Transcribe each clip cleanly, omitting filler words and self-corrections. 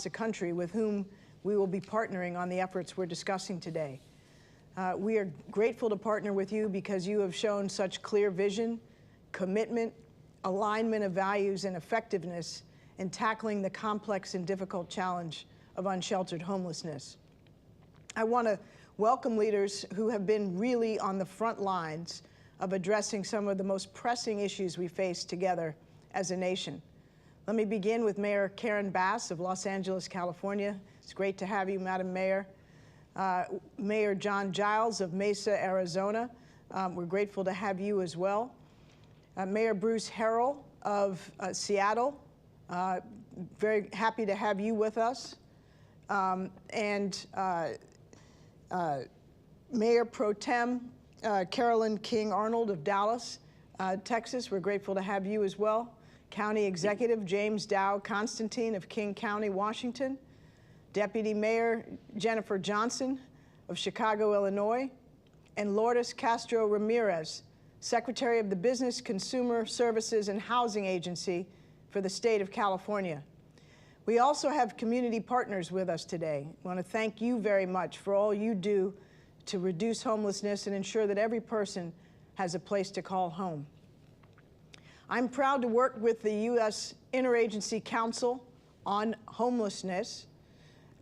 the country with whom we will be partnering on the efforts we're discussing today. We are grateful to partner with you because you have shown such clear vision, commitment, alignment of values, and effectiveness in tackling the complex and difficult challenge of unsheltered homelessness. I want to welcome leaders who have been really on the front lines of addressing some of the most pressing issues we face together as a nation. Let me begin with Mayor Karen Bass of Los Angeles, California. It's great to have you, Madam Mayor. Mayor John Giles of Mesa, Arizona. We're grateful to have you as well. Mayor Bruce Harrell of Seattle. Very happy to have you with us. Mayor Pro Tem Carolyn King Arnold of Dallas, Texas. We're grateful to have you as well. County Executive James Dow Constantine of King County, Washington. Deputy Mayor Jennifer Johnson of Chicago, Illinois. And Lourdes Castro Ramirez, Secretary of the Business, Consumer Services, and Housing Agency for the state of California. We also have community partners with us today. I want to thank you very much for all you do to reduce homelessness and ensure that every person has a place to call home. I'm proud to work with the U.S. Interagency Council on homelessness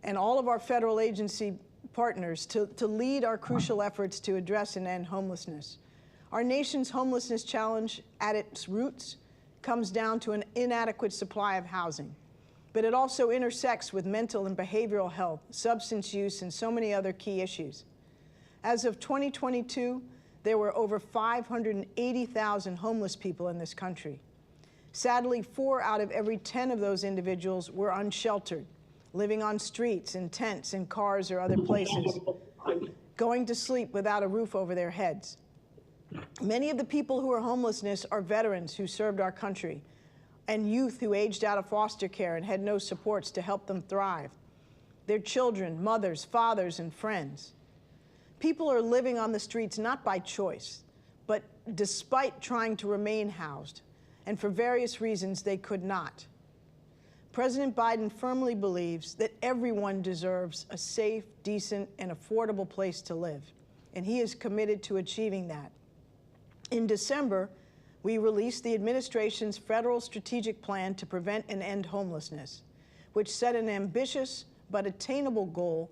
and all of our federal agency partners to lead our crucial efforts to address and end homelessness. Our nation's homelessness challenge at its roots comes down to an inadequate supply of housing, but it also intersects with mental and behavioral health, substance use, and so many other key issues. As of 2022, there were over 580,000 homeless people in this country. Sadly, 4 out of every 10 of those individuals were unsheltered, living on streets, in tents, in cars, or other places, going to sleep without a roof over their heads. Many of the people who are homelessness are veterans who served our country, and youth who aged out of foster care and had no supports to help them thrive. Their children, mothers, fathers, and friends. People are living on the streets not by choice, but despite trying to remain housed, and for various reasons they could not. President Biden firmly believes that everyone deserves a safe, decent, and affordable place to live, and he is committed to achieving that. In December, we released the administration's federal strategic plan to prevent and end homelessness, which set an ambitious but attainable goal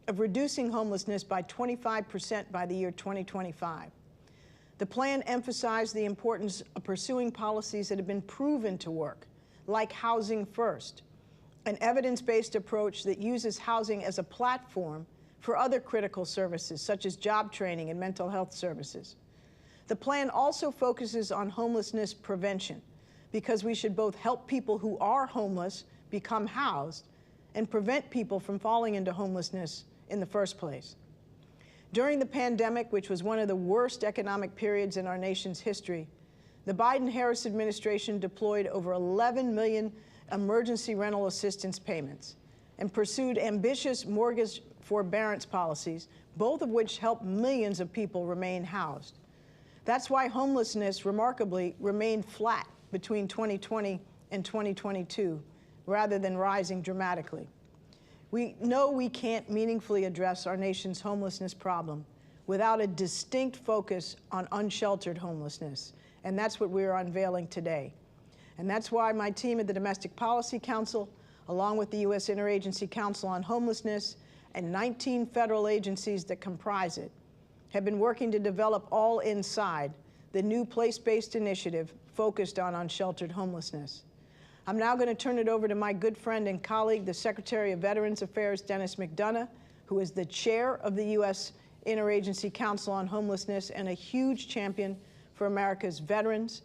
of reducing homelessness by 25% by the year 2025. The plan emphasized the importance of pursuing policies that have been proven to work, like Housing First, an evidence-based approach that uses housing as a platform for other critical services, such as job training and mental health services. The plan also focuses on homelessness prevention, because we should both help people who are homeless become housed and prevent people from falling into homelessness in the first place. During the pandemic, which was one of the worst economic periods in our nation's history, the Biden-Harris administration deployed over 11 million emergency rental assistance payments and pursued ambitious mortgage forbearance policies, both of which helped millions of people remain housed. That's why homelessness, remarkably, remained flat between 2020 and 2022, rather than rising dramatically. We know we can't meaningfully address our nation's homelessness problem without a distinct focus on unsheltered homelessness, and that's what we're unveiling today. And that's why my team at the Domestic Policy Council, along with the U.S. Interagency Council on Homelessness and 19 federal agencies that comprise it, have been working to develop All Inside, the new place-based initiative focused on unsheltered homelessness. I'm now going to turn it over to my good friend and colleague, the Secretary of Veterans Affairs, Dennis McDonough, who is the chair of the U.S. Interagency Council on Homelessness and a huge champion for America's veterans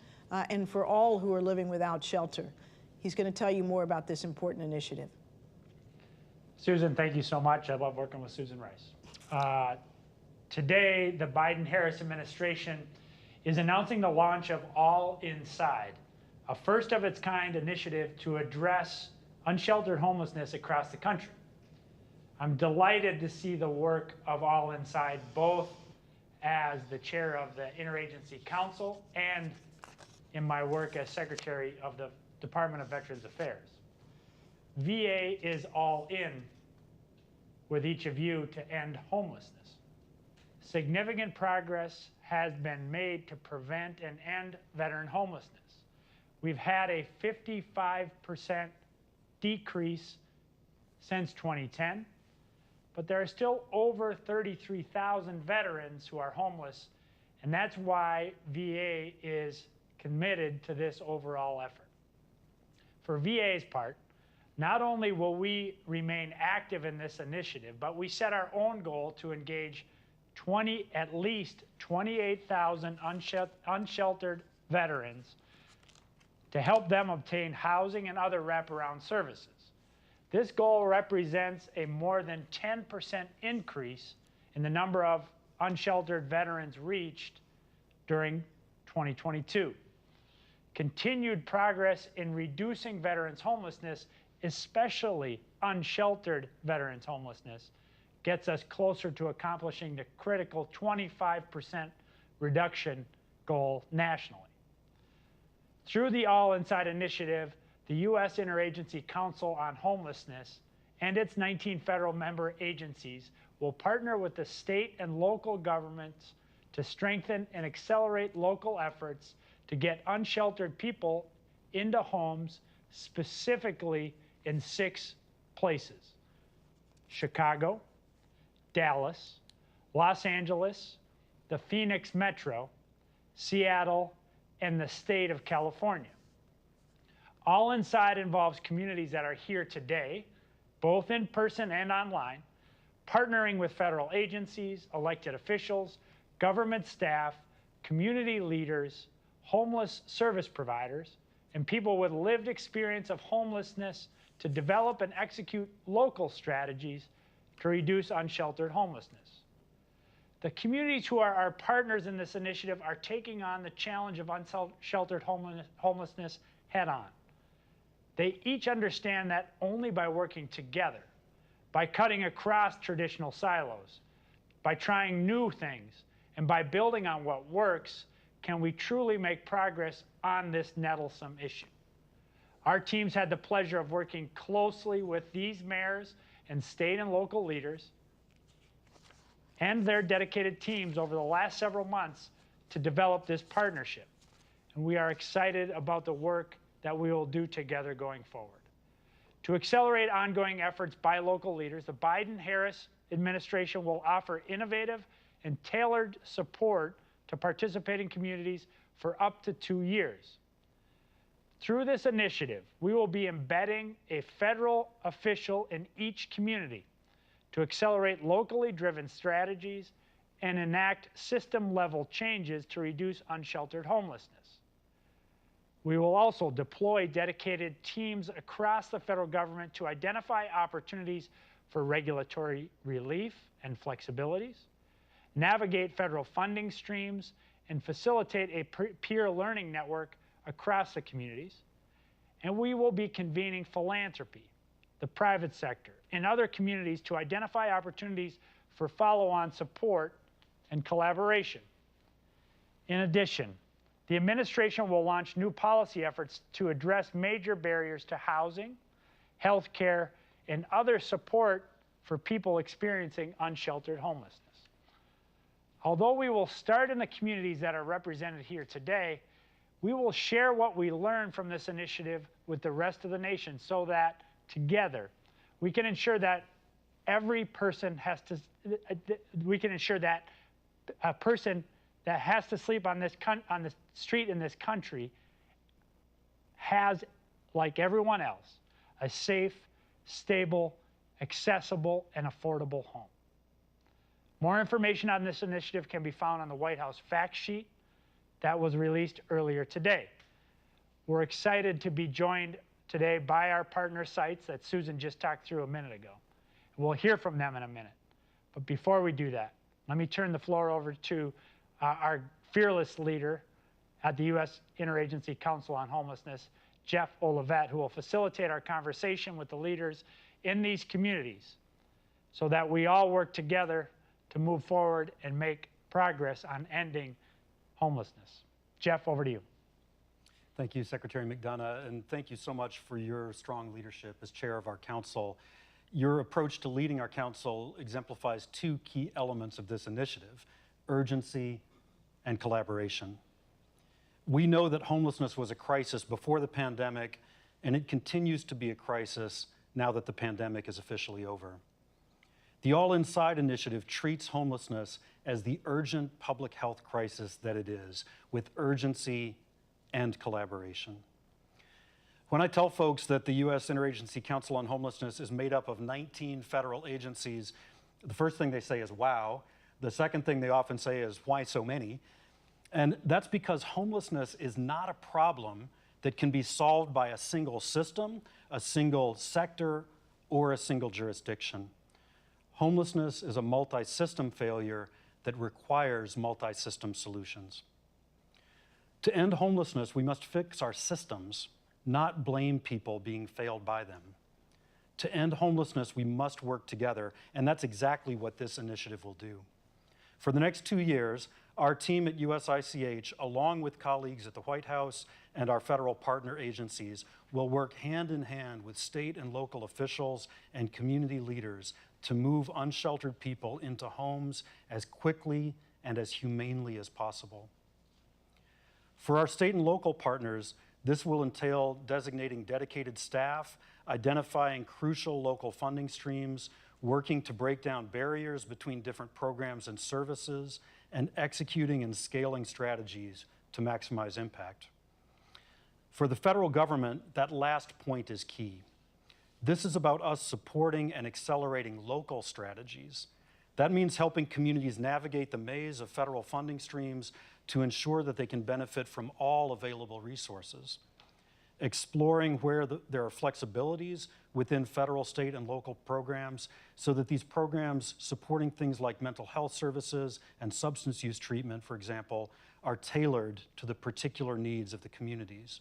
and for all who are living without shelter. He's going to tell you more about this important initiative. Susan, thank you so much. I love working with Susan Rice. Today, the Biden-Harris administration is announcing the launch of All Inside, a first-of-its-kind initiative to address unsheltered homelessness across the country. I'm delighted to see the work of All Inside, both as the chair of the Interagency Council and in my work as Secretary of the Department of Veterans Affairs. VA is all in with each of you to end homelessness. Significant progress has been made to prevent and end veteran homelessness. We've had a 55% decrease since 2010, but there are still over 33,000 veterans who are homeless, and that's why VA is committed to this overall effort. For VA's part, not only will we remain active in this initiative, but we set our own goal to engage at least 28,000 unsheltered veterans to help them obtain housing and other wraparound services. This goal represents a more than 10% increase in the number of unsheltered veterans reached during 2022. Continued progress in reducing veterans' homelessness, especially unsheltered veterans' homelessness, gets us closer to accomplishing the critical 25% reduction goal nationally. Through the All Inside initiative, the U.S. Interagency Council on Homelessness and its 19 federal member agencies will partner with the state and local governments to strengthen and accelerate local efforts to get unsheltered people into homes, specifically in 6 places: Chicago, Dallas, Los Angeles, the Phoenix Metro, Seattle, and the state of California. All Inside involves communities that are here today, both in person and online, partnering with federal agencies, elected officials, government staff, community leaders, homeless service providers, and people with lived experience of homelessness to develop and execute local strategies to reduce unsheltered homelessness. The communities who are our partners in this initiative are taking on the challenge of unsheltered homelessness head on. They each understand that only by working together, by cutting across traditional silos, by trying new things, and by building on what works, can we truly make progress on this nettlesome issue. Our teams had the pleasure of working closely with these mayors and state and local leaders and their dedicated teams over the last several months to develop this partnership. And we are excited about the work that we will do together going forward. To accelerate ongoing efforts by local leaders, the Biden-Harris administration will offer innovative and tailored support to participating communities for up to 2 years. Through this initiative, we will be embedding a federal official in each community to accelerate locally driven strategies and enact system-level changes to reduce unsheltered homelessness. We will also deploy dedicated teams across the federal government to identify opportunities for regulatory relief and flexibilities, navigate federal funding streams, and facilitate a peer learning network across the communities. And we will be convening philanthropy, the private sector, and other communities to identify opportunities for follow-on support and collaboration. In addition, the administration will launch new policy efforts to address major barriers to housing, health care, and other support for people experiencing unsheltered homelessness. Although we will start in the communities that are represented here today, we will share what we learn from this initiative with the rest of the nation so that together we can ensure that every person has to, we can ensure that a person that has to sleep on the street in this country has, like everyone else, a safe, stable, accessible, and affordable home. More information on this initiative can be found on the White House fact sheet that was released earlier today. We're excited to be joined today by our partner sites that Susan just talked through a minute ago. We'll hear from them in a minute. But before we do that, let me turn the floor over to our fearless leader at the U.S. Interagency Council on Homelessness, Jeff Olivet, who will facilitate our conversation with the leaders in these communities so that we all work together to move forward and make progress on ending homelessness. Jeff, over to you. Thank you, Secretary McDonough, and thank you so much for your strong leadership as chair of our council. Your approach to leading our council exemplifies two key elements of this initiative: urgency and collaboration. We know that homelessness was a crisis before the pandemic, and it continues to be a crisis now that the pandemic is officially over. The All Inside initiative treats homelessness as the urgent public health crisis that it is, with urgency and collaboration. When I tell folks that the U.S. Interagency Council on Homelessness is made up of 19 federal agencies, the first thing they say is, wow. The second thing they often say is, why so many? And that's because homelessness is not a problem that can be solved by a single system, a single sector, or a single jurisdiction. Homelessness is a multi-system failure that requires multi-system solutions. To end homelessness, we must fix our systems, not blame people being failed by them. To end homelessness, we must work together, and that's exactly what this initiative will do. For the next 2 years, our team at USICH, along with colleagues at the White House and our federal partner agencies, will work hand in hand with state and local officials and community leaders to move unsheltered people into homes as quickly and as humanely as possible. For our state and local partners, this will entail designating dedicated staff, identifying crucial local funding streams, working to break down barriers between different programs and services, and executing and scaling strategies to maximize impact. For the federal government, that last point is key. This is about us supporting and accelerating local strategies. That means helping communities navigate the maze of federal funding streams to ensure that they can benefit from all available resources. Exploring where there are flexibilities within federal, state, and local programs so that these programs supporting things like mental health services and substance use treatment, for example, are tailored to the particular needs of the communities.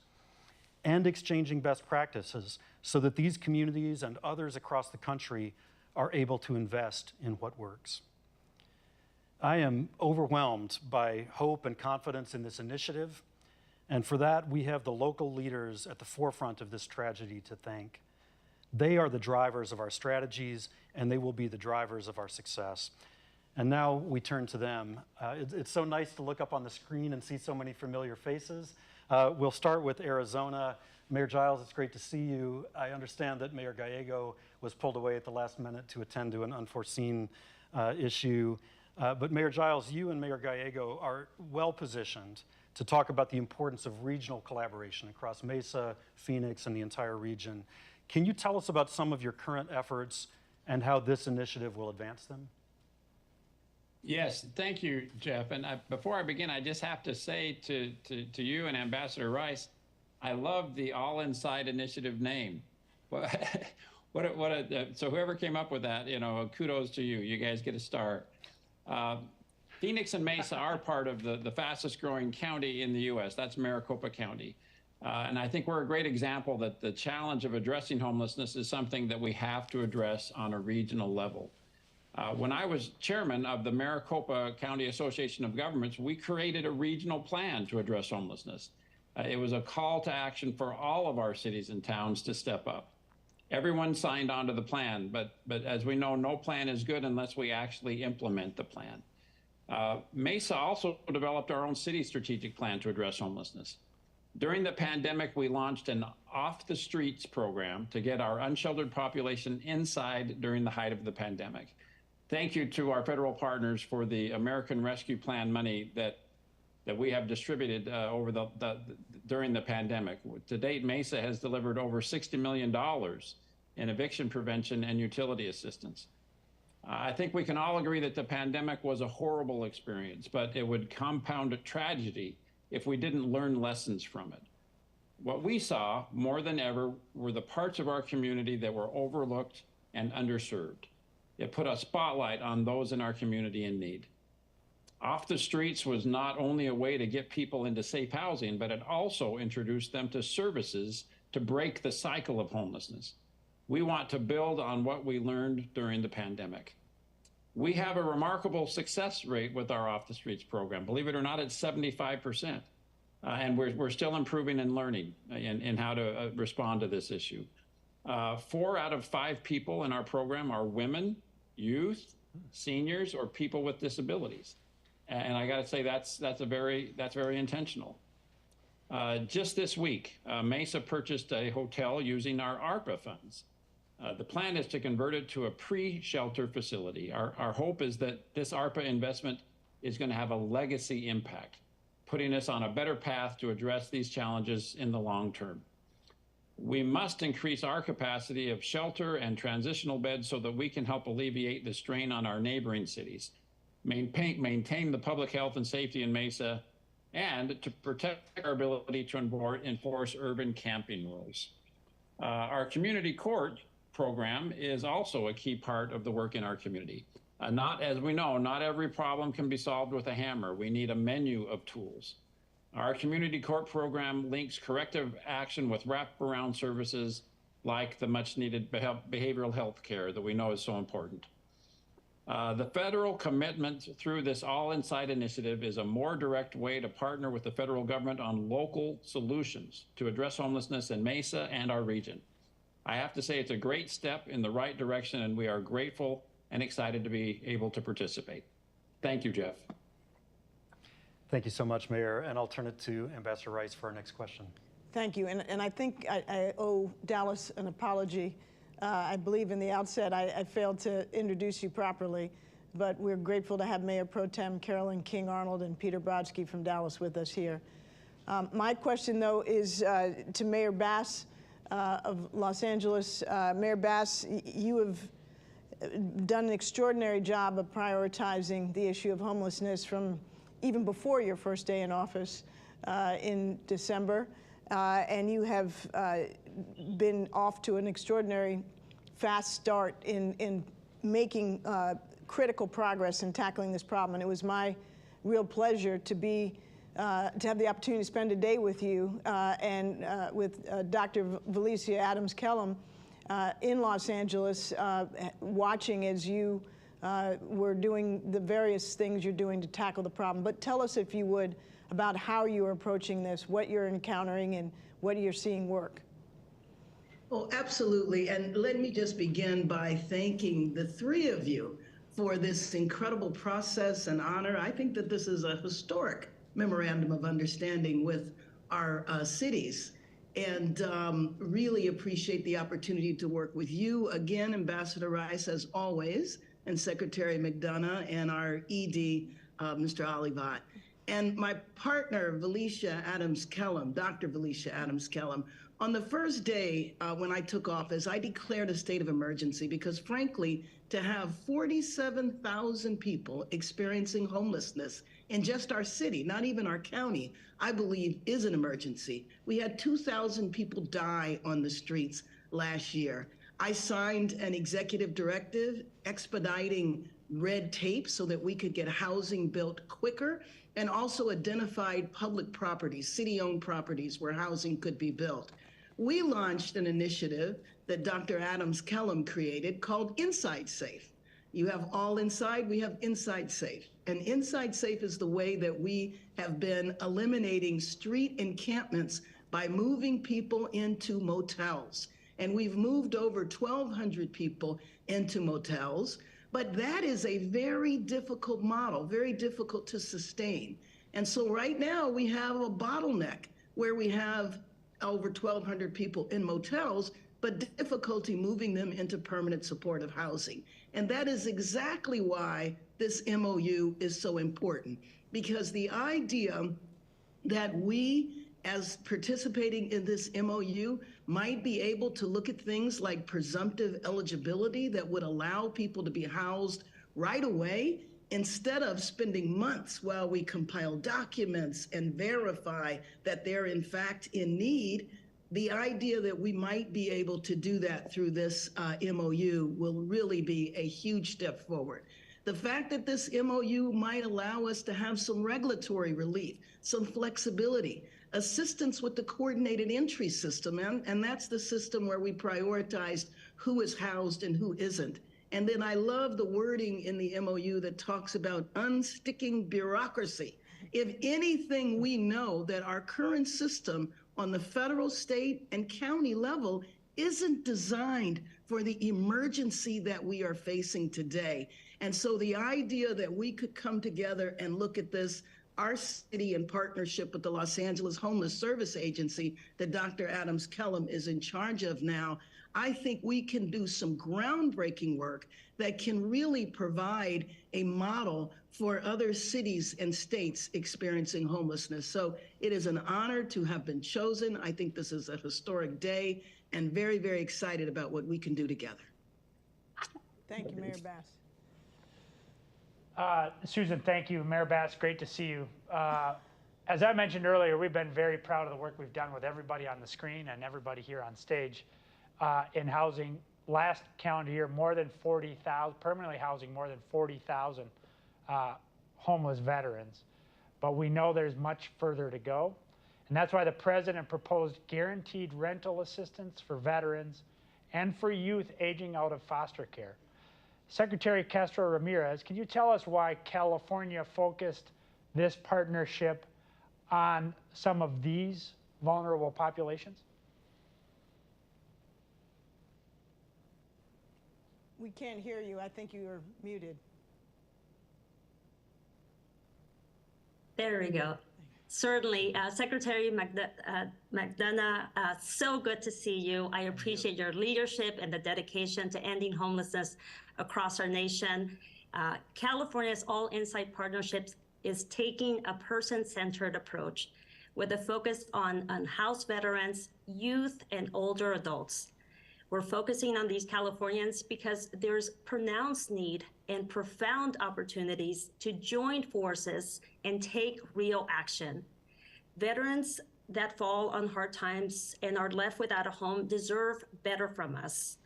And exchanging best practices so that these communities and others across the country are able to invest in what works. I am overwhelmed by hope and confidence in this initiative, and for that, we have the local leaders at the forefront of this tragedy to thank. They are the drivers of our strategies, and they will be the drivers of our success. And now we turn to them. It's so nice to look up on the screen and see so many familiar faces. We'll start with Arizona. Mayor Giles, it's great to see you. I understand that Mayor Gallego was pulled away at the last minute to attend to an unforeseen issue. But Mayor Giles, you and Mayor Gallego are well positioned to talk about the importance of regional collaboration across Mesa, Phoenix, and the entire region. Can you tell us about some of your current efforts and how this initiative will advance them? Yes, thank you, Jeff. And before I begin, I just have to say to you and Ambassador Rice, I love the All Inside Initiative name. So whoever came up with that, kudos to you. You guys get a star. Phoenix and Mesa are part of the fastest growing county in the U.S. That's Maricopa County. And I think we're a great example that the challenge of addressing homelessness is something that we have to address on a regional level. When I was chairman of the Maricopa County Association of Governments, we created a regional plan to address homelessness. It was a call to action for all of our cities and towns to step up. Everyone signed on to the plan, but as we know, no plan is good unless we actually implement the plan. Mesa also developed our own city strategic plan to address homelessness. During the pandemic, we launched an Off the Streets program to get our unsheltered population inside during the height of the pandemic. Thank you to our federal partners for the American Rescue Plan money that we have distributed during the pandemic. To date, Mesa has delivered over $60 million in eviction prevention and utility assistance. I think we can all agree that the pandemic was a horrible experience, but it would compound a tragedy if we didn't learn lessons from it. What we saw more than ever were the parts of our community that were overlooked and underserved. It put a spotlight on those in our community in need. Off the Streets was not only a way to get people into safe housing, but it also introduced them to services to break the cycle of homelessness. We want to build on what we learned during the pandemic. We have a remarkable success rate with our Off the Streets program. Believe it or not, it's 75%. and we're still improving and learning in how to respond to this issue. 4 out of 5 people in our program are women, youth, seniors, or people with disabilities. And I got to say that's very intentional. Just this week, Mesa purchased a hotel using our ARPA funds. The plan is to convert it to a pre-shelter facility. Our hope is that this ARPA investment is going to have a legacy impact, putting us on a better path to address these challenges in the long term. We must increase our capacity of shelter and transitional beds so that we can help alleviate the strain on our neighboring cities, maintain the public health and safety in Mesa, and to protect our ability to enforce urban camping rules. Our community court program is also a key part of the work in our community. As we know, not every problem can be solved with a hammer. We need a menu of tools. Our community court program links corrective action with wraparound services like the much needed behavioral health care that we know is so important. The federal commitment through this All Inside initiative is a more direct way to partner with the federal government on local solutions to address homelessness in Mesa and our region. I have to say it's a great step in the right direction, and we are grateful and excited to be able to participate. Thank you, Jeff. Thank you so much, Mayor. And I'll turn it to Ambassador Rice for our next question. Thank you. And I think I owe Dallas an apology. I believe in the outset I failed to introduce you properly, but we're grateful to have Mayor Pro Tem Carolyn King Arnold and Peter Brodsky from Dallas with us here. My question, though, is to Mayor Bass of Los Angeles. Mayor Bass, you have done an extraordinary job of prioritizing the issue of homelessness from even before your first day in office in December. And you have been off to an extraordinary fast start in making critical progress in tackling this problem. And it was my real pleasure to have the opportunity to spend a day with you and with Dr. Valicia Adams-Kellum in Los Angeles, watching as you were doing the various things you're doing to tackle the problem. But tell us, if you would, about how you're approaching this, what you're encountering, and what you're seeing work. Oh, absolutely. And let me just begin by thanking the 3 of you for this incredible process and honor. I think that this is a historic memorandum of understanding with our cities, and really appreciate the opportunity to work with you again, Ambassador Rice, as always, and Secretary McDonough, and our ED, Mr. Olivat. And my partner, Valicia Adams-Kellum, Dr. Valicia Adams-Kellum. On the first day when I took office, I declared a state of emergency because, frankly, to have 47,000 people experiencing homelessness in just our city, not even our county, I believe is an emergency. We had 2,000 people die on the streets last year. I signed an executive directive expediting red tape so that we could get housing built quicker, and also identified public properties, city-owned properties where housing could be built. We launched an initiative that Dr. Adams-Kellum created called Inside Safe. You have all inside, we have Inside Safe. And Inside Safe is the way that we have been eliminating street encampments by moving people into motels. And we've moved over 1,200 people into motels. But that is a very difficult model, very difficult to sustain. And so right now we have a bottleneck where we have over 1,200 people in motels, but difficulty moving them into permanent supportive housing. And that is exactly why this MOU is so important, because the idea that we, as participating in this MOU, might be able to look at things like presumptive eligibility that would allow people to be housed right away, instead of spending months while we compile documents and verify that they're in fact in need. The idea that we might be able to do that through this MOU will really be a huge step forward. The fact that this MOU might allow us to have some regulatory relief, some flexibility, assistance with the coordinated entry system, and that's the system where we prioritized who is housed and who isn't. And then I love the wording in the MOU that talks about unsticking bureaucracy. If anything, we know that our current system on the federal, state, and county level isn't designed for the emergency that we are facing today. And so the idea that we could come together and look at this, our city in partnership with the Los Angeles Homeless Service Agency that Dr. Adams Kellum is in charge of now, I think we can do some groundbreaking work that can really provide a model for other cities and states experiencing homelessness. So it is an honor to have been chosen. I think this is a historic day and very, very excited about what we can do together. Thank you, Mayor Bass. Susan, thank you. Mayor Bass, great to see you. As I mentioned earlier, we've been very proud of the work we've done with everybody on the screen and everybody here on stage in housing. Last calendar year, more than 40,000, permanently housing more than 40,000 homeless veterans. But we know there's much further to go. And that's why the president proposed guaranteed rental assistance for veterans and for youth aging out of foster care. Secretary Castro Ramirez, can you tell us why California focused this partnership on some of these vulnerable populations? We can't hear you. I think you are muted. There we go. Certainly, Secretary McDonough, so good to see you. I appreciate your leadership and the dedication to ending homelessness across our nation. California's All Inside Partnerships is taking a person-centered approach with a focus on unhoused veterans, youth, and older adults. We're focusing on these Californians because there's pronounced need and profound opportunities to join forces and take real action. Veterans that fall on hard times and are left without a home deserve better from us.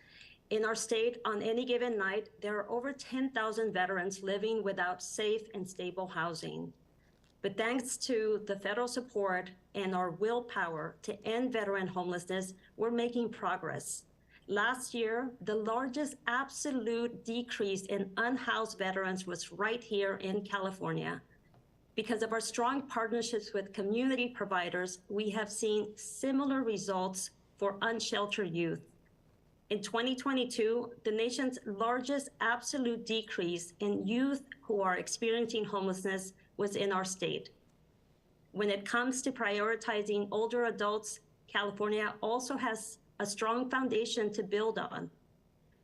In our state, on any given night, there are over 10,000 veterans living without safe and stable housing. But thanks to the federal support and our willpower to end veteran homelessness, we're making progress. Last year, the largest absolute decrease in unhoused veterans was right here in California. Because of our strong partnerships with community providers, we have seen similar results for unsheltered youth. In 2022, the nation's largest absolute decrease in youth who are experiencing homelessness was in our state. When it comes to prioritizing older adults, California also has a strong foundation to build on.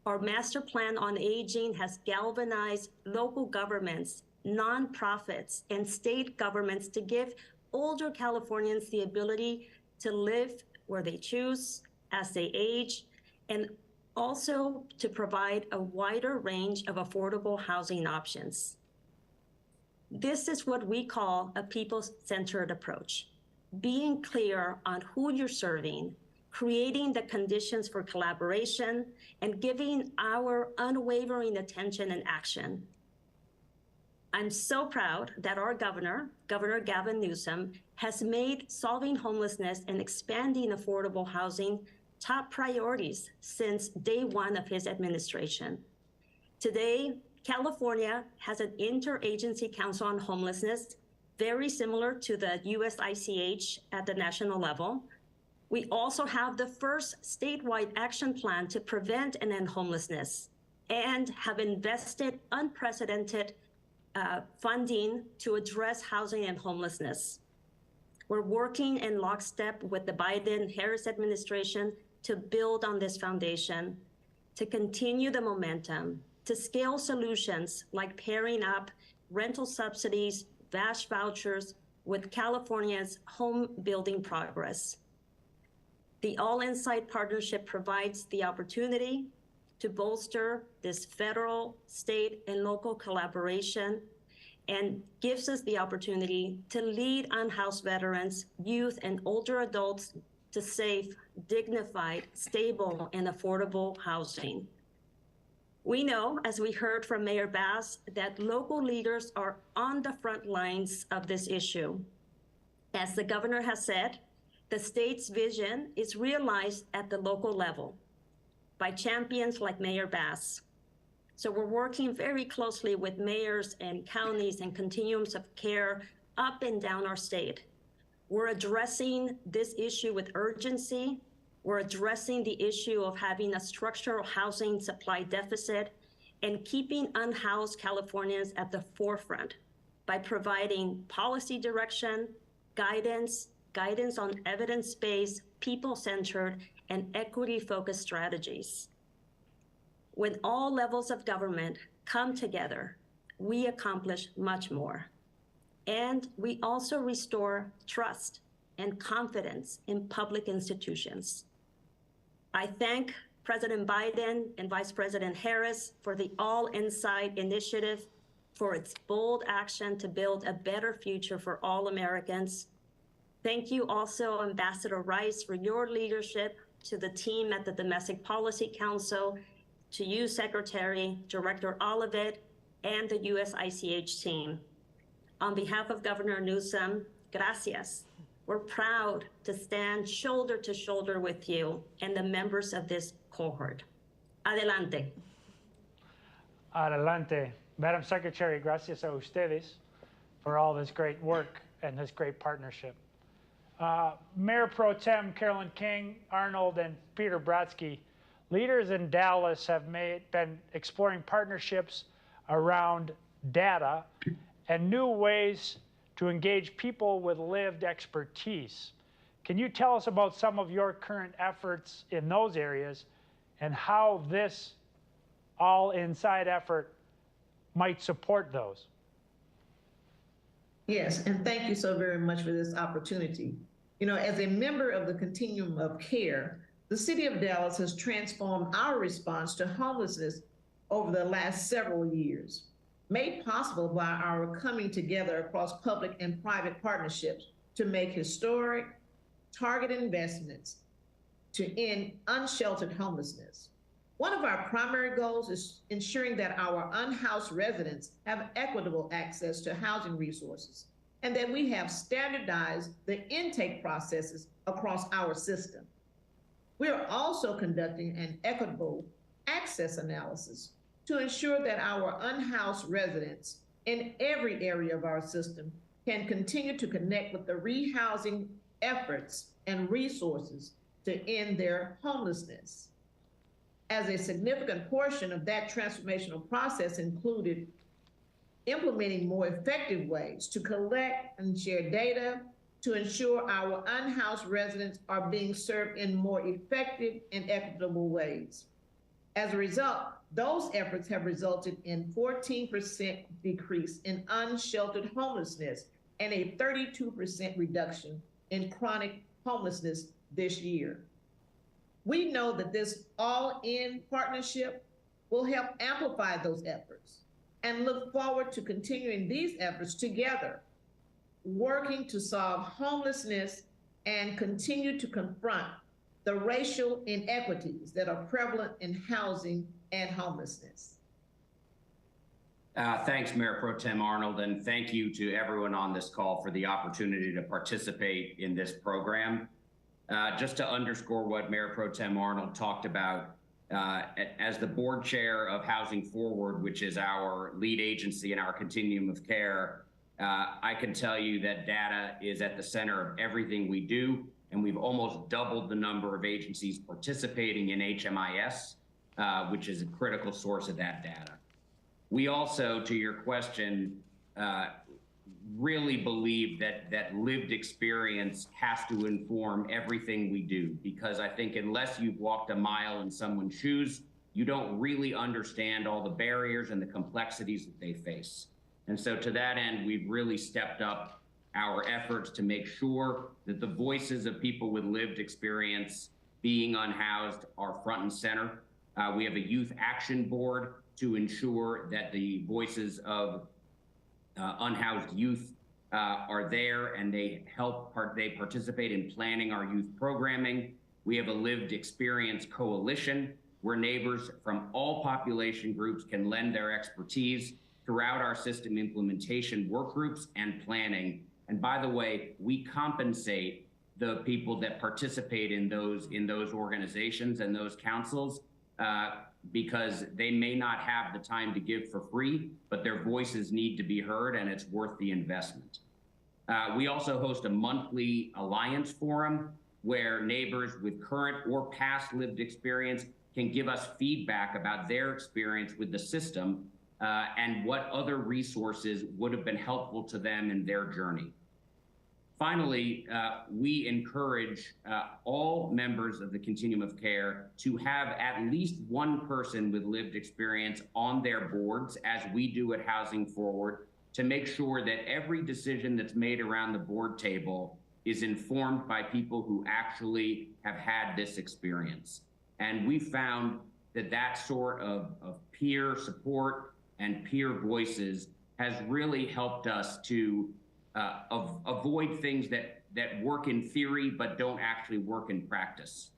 Our master plan on aging has galvanized local governments, nonprofits, and state governments to give older Californians the ability to live where they choose as they age, and also to provide a wider range of affordable housing options. This is what we call a people-centered approach. Being clear on who you're serving, creating the conditions for collaboration, and giving our unwavering attention and action. I'm so proud that our governor, Governor Gavin Newsom, has made solving homelessness and expanding affordable housing top priorities since day one of his administration. Today, California has an Interagency Council on Homelessness, very similar to the U.S. ICH at the national level. We also have the first statewide action plan to prevent and end homelessness, and have invested unprecedented funding to address housing and homelessness. We're working in lockstep with the Biden-Harris administration to build on this foundation, to continue the momentum, to scale solutions like pairing up rental subsidies, VASH vouchers with California's home building progress. The All Inside Partnership provides the opportunity to bolster this federal, state, and local collaboration, and gives us the opportunity to lead unhoused veterans, youth, and older adults to safe, dignified, stable, and affordable housing. We know, as we heard from Mayor Bass, that local leaders are on the front lines of this issue. As the governor has said, the state's vision is realized at the local level by champions like Mayor Bass. So we're working very closely with mayors and counties and continuums of care up and down our state. We're addressing this issue with urgency. We're addressing the issue of having a structural housing supply deficit and keeping unhoused Californians at the forefront by providing policy direction, guidance on evidence-based, people-centered, and equity-focused strategies. When all levels of government come together, we accomplish much more. And we also restore trust and confidence in public institutions. I thank President Biden and Vice President Harris for the All Inside initiative, for its bold action to build a better future for all Americans. Thank you also, Ambassador Rice, for your leadership, to the team at the Domestic Policy Council, to you, Secretary, Director Olivet, and the U.S. ICH team. On behalf of Governor Newsom, gracias. We're proud to stand shoulder to shoulder with you and the members of this cohort. Adelante. Adelante. Madam Secretary, gracias a ustedes for all this great work and this great partnership. Mayor Pro Tem Carolyn King, Arnold, and Peter Bratsky, leaders in Dallas have been exploring partnerships around data and new ways to engage people with lived expertise. Can you tell us about some of your current efforts in those areas and how this all-inside effort might support those? Yes, and thank you so very much for this opportunity. You know, as a member of the continuum of care, the city of Dallas has transformed our response to homelessness over the last several years, made possible by our coming together across public and private partnerships to make historic, targeted investments to end unsheltered homelessness. One of our primary goals is ensuring that our unhoused residents have equitable access to housing resources and that we have standardized the intake processes across our system. We are also conducting an equitable access analysis to ensure that our unhoused residents in every area of our system can continue to connect with the rehousing efforts and resources to end their homelessness. As a significant portion of that transformational process included implementing more effective ways to collect and share data to ensure our unhoused residents are being served in more effective and equitable ways. As a result, those efforts have resulted in 14% decrease in unsheltered homelessness and a 32% reduction in chronic homelessness this year. We know that this all-in partnership will help amplify those efforts and look forward to continuing these efforts together, working to solve homelessness and continue to confront the racial inequities that are prevalent in housing and homelessness. Thanks, Mayor Pro Tem Arnold, and thank you to everyone on this call for the opportunity to participate in this program. Just to underscore what Mayor Pro Tem Arnold talked about, as the board chair of Housing Forward, which is our lead agency in our continuum of care, I can tell you that data is at the center of everything we do, and we've almost doubled the number of agencies participating in HMIS, which is a critical source of that data. We also, to your question, really believe that lived experience has to inform everything we do, because I think unless you've walked a mile in someone's shoes, you don't really understand all the barriers and the complexities that they face. And so to that end, we've really stepped up our efforts to make sure that the voices of people with lived experience being unhoused are front and center. We have a youth action board to ensure that the voices of unhoused youth are there, and they participate in planning our youth programming. We have a lived experience coalition where neighbors from all population groups can lend their expertise throughout our system implementation work groups and planning. And by the way, we compensate the people that participate in those organizations and those councils because they may not have the time to give for free, but their voices need to be heard, and it's worth the investment. We also host a monthly Alliance Forum where neighbors with current or past lived experience can give us feedback about their experience with the system and what other resources would have been helpful to them in their journey. Finally, we encourage all members of the continuum of care to have at least one person with lived experience on their boards, as we do at Housing Forward, to make sure that every decision that's made around the board table is informed by people who actually have had this experience. And we found that that sort of peer support and peer voices has really helped us to avoid things that work in theory but don't actually work in practice.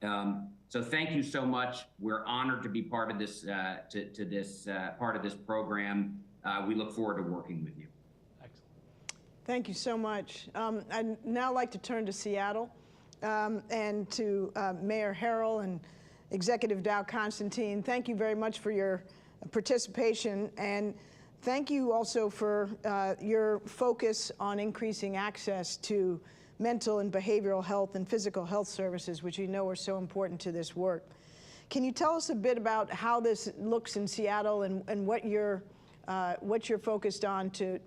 So thank you so much. We're honored to be part of this part of this program. We look forward to working with you. Excellent. Thank you so much. I'd now like to turn to Seattle and to Mayor Harrell and Executive Dow Constantine. Thank you very much for your participation, and thank you also for your focus on increasing access to mental and behavioral health and physical health services, which you know are so important to this work. Can you tell us a bit about how this looks in Seattle and what you're focused on to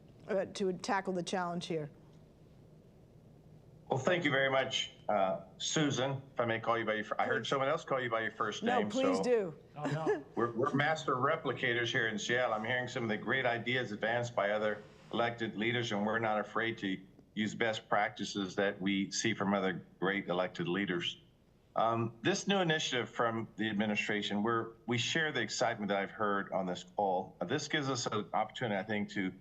tackle the challenge here? Well, thank you very much, Susan. If I may call you by your, I heard someone else call you by your first name. No, please do. Oh, no. We're master replicators here in Seattle. I'm hearing some of the great ideas advanced by other elected leaders, and we're not afraid to use best practices that we see from other great elected leaders. This new initiative from the administration, we share the excitement that I've heard on this call. This gives us an opportunity, I think, to,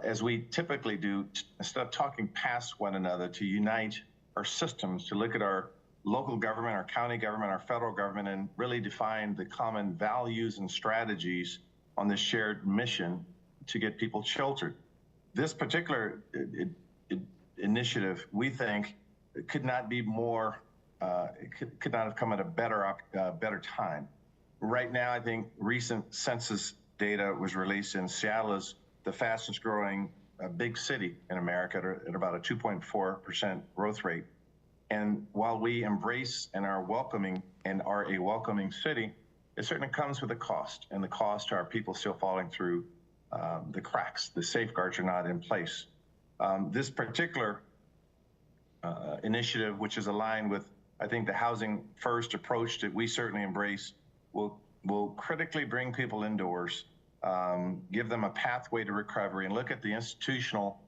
as we typically do, instead of talking past one another, to unite our systems, to look at our local government, our county government, our federal government, and really define the common values and strategies on this shared mission to get people sheltered. This particular initiative, we think, could not be more, could not have come at a better time. Right now, I think recent census data was released, and Seattle is the fastest growing big city in America at about a 2.4% growth rate. And while we embrace and are welcoming and are a welcoming city, it certainly comes with a cost, and the cost are people still falling through the cracks. The safeguards are not in place. This particular initiative, which is aligned with, I think, the housing first approach that we certainly embrace, will critically bring people indoors, give them a pathway to recovery, and look at the institutional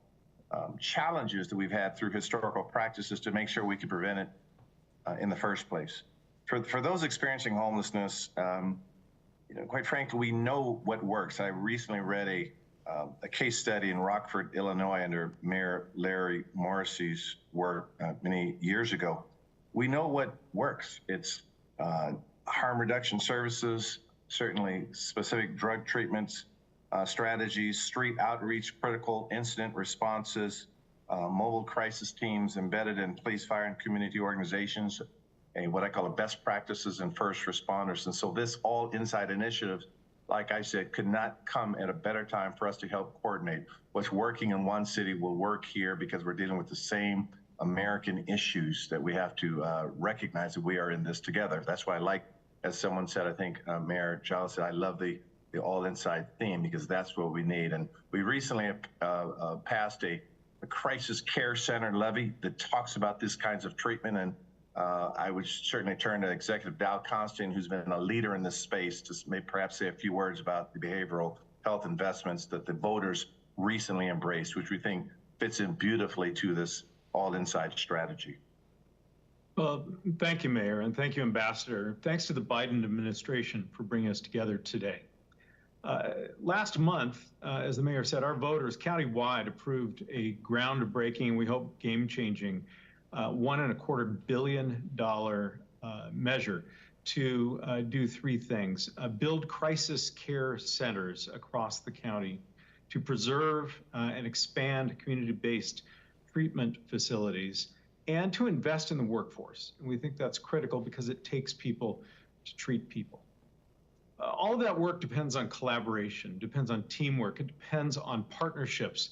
challenges that we've had through historical practices to make sure we can prevent it in the first place. For those experiencing homelessness, quite frankly, we know what works. I recently read a case study in Rockford, Illinois, under Mayor Larry Morrissey's work many years ago. We know what works. It's harm reduction services, certainly specific drug treatments, strategies, street outreach, critical incident responses, mobile crisis teams embedded in police, fire, and community organizations, and what I call best practices and first responders. And so this all inside initiative, like I said, could not come at a better time for us to help coordinate. What's working in one city will work here because we're dealing with the same American issues that we have to recognize that we are in this together. That's why I like, as someone said, I think Mayor Giles said, I love the all inside theme, because that's what we need. And we recently passed a crisis care center levy that talks about this kinds of treatment. And I would certainly turn to Executive Dow Constantine, who's been a leader in this space, to maybe perhaps say a few words about the behavioral health investments that the voters recently embraced, which we think fits in beautifully to this all inside strategy. Well, thank you, Mayor, and thank you, Ambassador. Thanks to the Biden administration for bringing us together today. Last month, as the mayor said, our voters countywide approved a groundbreaking, we hope game-changing, $1.25 billion measure to do three things: build crisis care centers across the county, to preserve and expand community-based treatment facilities, and to invest in the workforce. And we think that's critical because it takes people to treat people. All of that work depends on collaboration, depends on teamwork, it depends on partnerships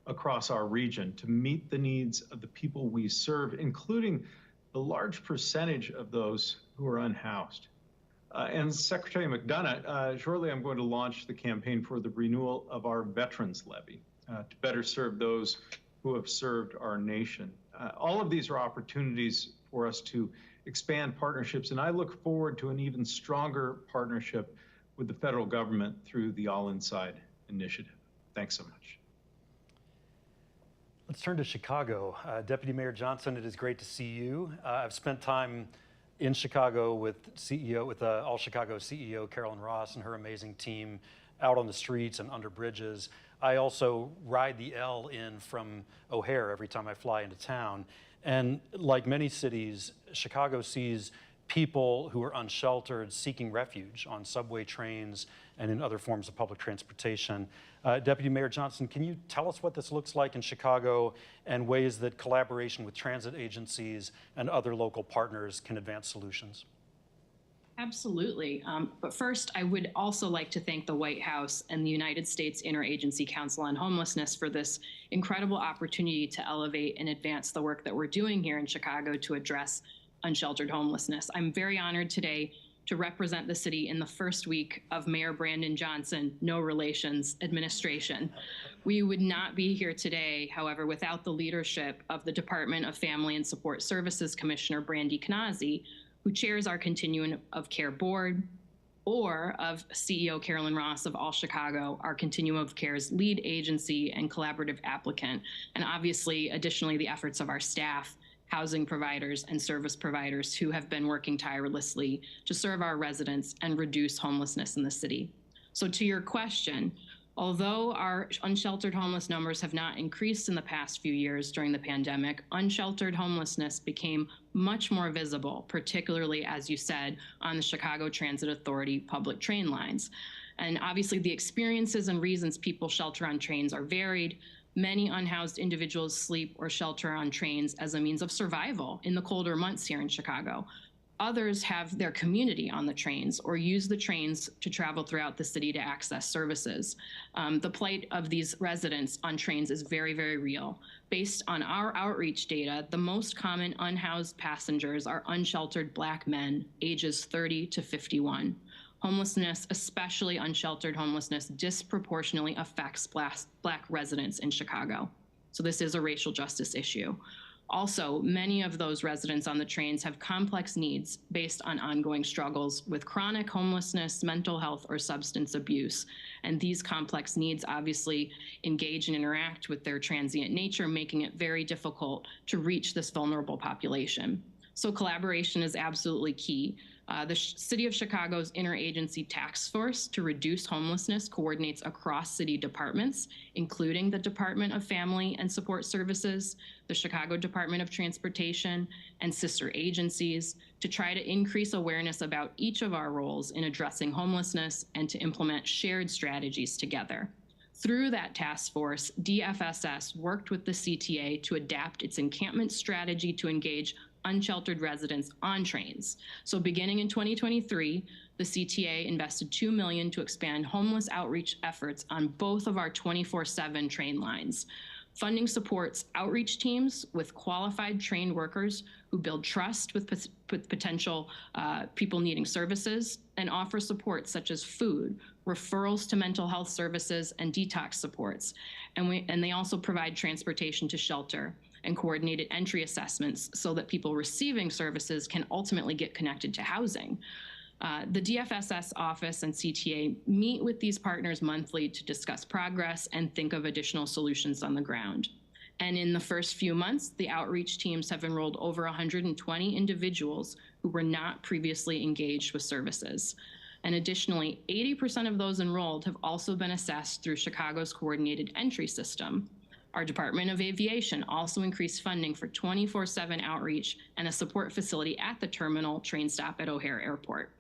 across our region to meet the needs of the people we serve, including the large percentage of those who are unhoused. And Secretary McDonough, shortly I'm going to launch the campaign for the renewal of our Veterans Levy to better serve those who have served our nation. All of these are opportunities for us to expand partnerships, and I look forward to an even stronger partnership with the federal government through the All Inside initiative. Thanks so much. Let's turn to Chicago. Deputy Mayor Johnson, it is great to see you. I've spent time in Chicago with All Chicago CEO Carolyn Ross and her amazing team out on the streets and under bridges. I also ride the L in from O'Hare every time I fly into town. And like many cities, Chicago sees people who are unsheltered seeking refuge on subway trains and in other forms of public transportation. Deputy Mayor Johnson, can you tell us what this looks like in Chicago and ways that collaboration with transit agencies and other local partners can advance solutions? Absolutely. But first, I would also like to thank the White House and the United States Interagency Council on Homelessness for this incredible opportunity to elevate and advance the work that we're doing here in Chicago to address unsheltered homelessness. I'm very honored today to represent the city in the first week of Mayor Brandon Johnson, no relations, administration. We would not be here today, however, without the leadership of the Department of Family and Support Services Commissioner Brandy Knazy, who chairs our Continuum of Care Board, or of CEO Carolyn Ross of All Chicago, our Continuum of Care's lead agency and collaborative applicant, and obviously, additionally, the efforts of our staff, housing providers, and service providers who have been working tirelessly to serve our residents and reduce homelessness in the city. So to your question, although our unsheltered homeless numbers have not increased in the past few years during the pandemic, unsheltered homelessness became much more visible, particularly, as you said, on the Chicago Transit Authority public train lines. And obviously the experiences and reasons people shelter on trains are varied. Many unhoused individuals sleep or shelter on trains as a means of survival in the colder months here in Chicago. Others have their community on the trains or use the trains to travel throughout the city to access services. The plight of these residents on trains is very, very real. Based on our outreach data, the most common unhoused passengers are unsheltered Black men, ages 30 to 51. Homelessness, especially unsheltered homelessness, disproportionately affects Black residents in Chicago. So this is a racial justice issue. Also, many of those residents on the trains have complex needs based on ongoing struggles with chronic homelessness, mental health, or substance abuse. And these complex needs obviously engage and interact with their transient nature, making it very difficult to reach this vulnerable population. So collaboration is absolutely key. The City of Chicago's Interagency Task Force to reduce homelessness coordinates across city departments, including the Department of Family and Support Services, the Chicago Department of Transportation, and sister agencies to try to increase awareness about each of our roles in addressing homelessness and to implement shared strategies together. Through that task force, DFSS worked with the CTA to adapt its encampment strategy to engage unsheltered residents on trains. So beginning in 2023, the CTA invested $2 million to expand homeless outreach efforts on both of our 24/7 train lines. Funding supports outreach teams with qualified trained workers who build trust with potential people needing services and offer support such as food, referrals to mental health services, and detox supports. And they also provide transportation to shelter and coordinated entry assessments so that people receiving services can ultimately get connected to housing. The DFSS office and CTA meet with these partners monthly to discuss progress and think of additional solutions on the ground. And in the first few months, the outreach teams have enrolled over 120 individuals who were not previously engaged with services. And additionally, 80% of those enrolled have also been assessed through Chicago's coordinated entry system. Our Department of Aviation also increased funding for 24/7 outreach and a support facility at the terminal train stop at O'Hare Airport.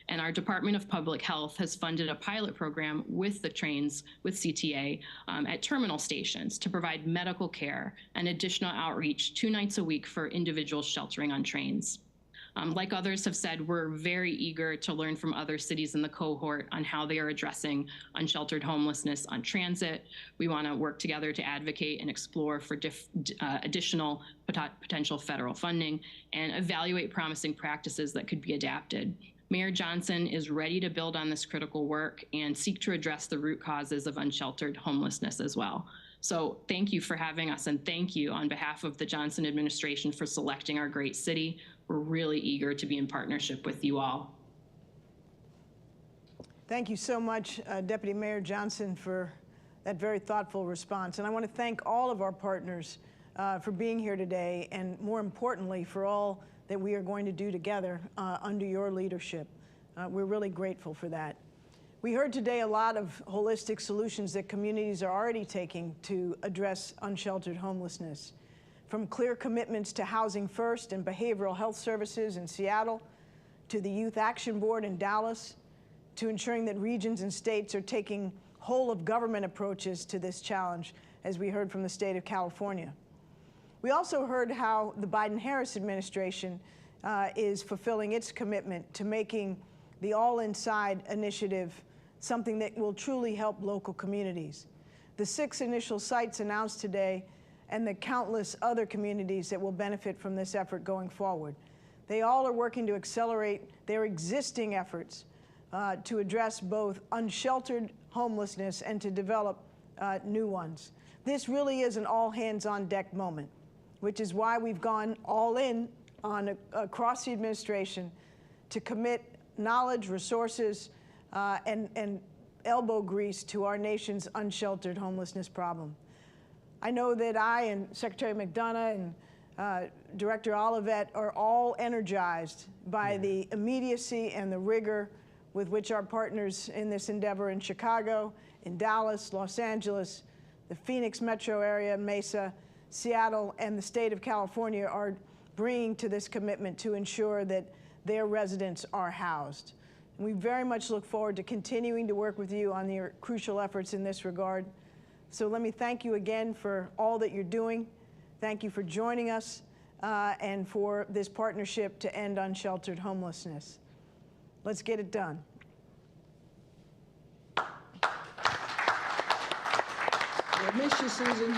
And our Department of Public Health has funded a pilot program with the trains, with CTA, at terminal stations to provide medical care and additional outreach 2 nights a week for individuals sheltering on trains. Like others have said, we're very eager to learn from other cities in the cohort on how they are addressing unsheltered homelessness on transit. We want to work together to advocate and explore for additional potential federal funding and evaluate promising practices that could be adapted. Mayor Johnson is ready to build on this critical work and seek to address the root causes of unsheltered homelessness as well. So thank you for having us, and thank you on behalf of the Johnson administration for selecting our great city. We're really eager to be in partnership with you all. Thank you so much, Deputy Mayor Johnson, for that very thoughtful response. And I want to thank all of our partners for being here today, and more importantly, for all that we are going to do together under your leadership. We're really grateful for that. We heard today a lot of holistic solutions that communities are already taking to address unsheltered homelessness, from clear commitments to housing first and behavioral health services in Seattle, to the Youth Action Board in Dallas, to ensuring that regions and states are taking whole of government approaches to this challenge, as we heard from the state of California. We also heard how the Biden-Harris administration is fulfilling its commitment to making the All Inside initiative something that will truly help local communities. The 6 initial sites announced today and the countless other communities that will benefit from this effort going forward. They all are working to accelerate their existing efforts to address both unsheltered homelessness and to develop new ones. This really is an all-hands-on-deck moment, which is why we've gone all in on across the administration to commit knowledge, resources, and elbow grease to our nation's unsheltered homelessness problem. I know that I and Secretary McDonough and Director Olivet are all energized by the immediacy and the rigor with which our partners in this endeavor in Chicago, in Dallas, Los Angeles, the Phoenix metro area, Mesa, Seattle, and the state of California are bringing to this commitment to ensure that their residents are housed. And we very much look forward to continuing to work with you on your crucial efforts in this regard. So let me thank you again for all that you're doing. Thank you for joining us and for this partnership to end unsheltered homelessness. Let's get it done. We'll miss you, Susan.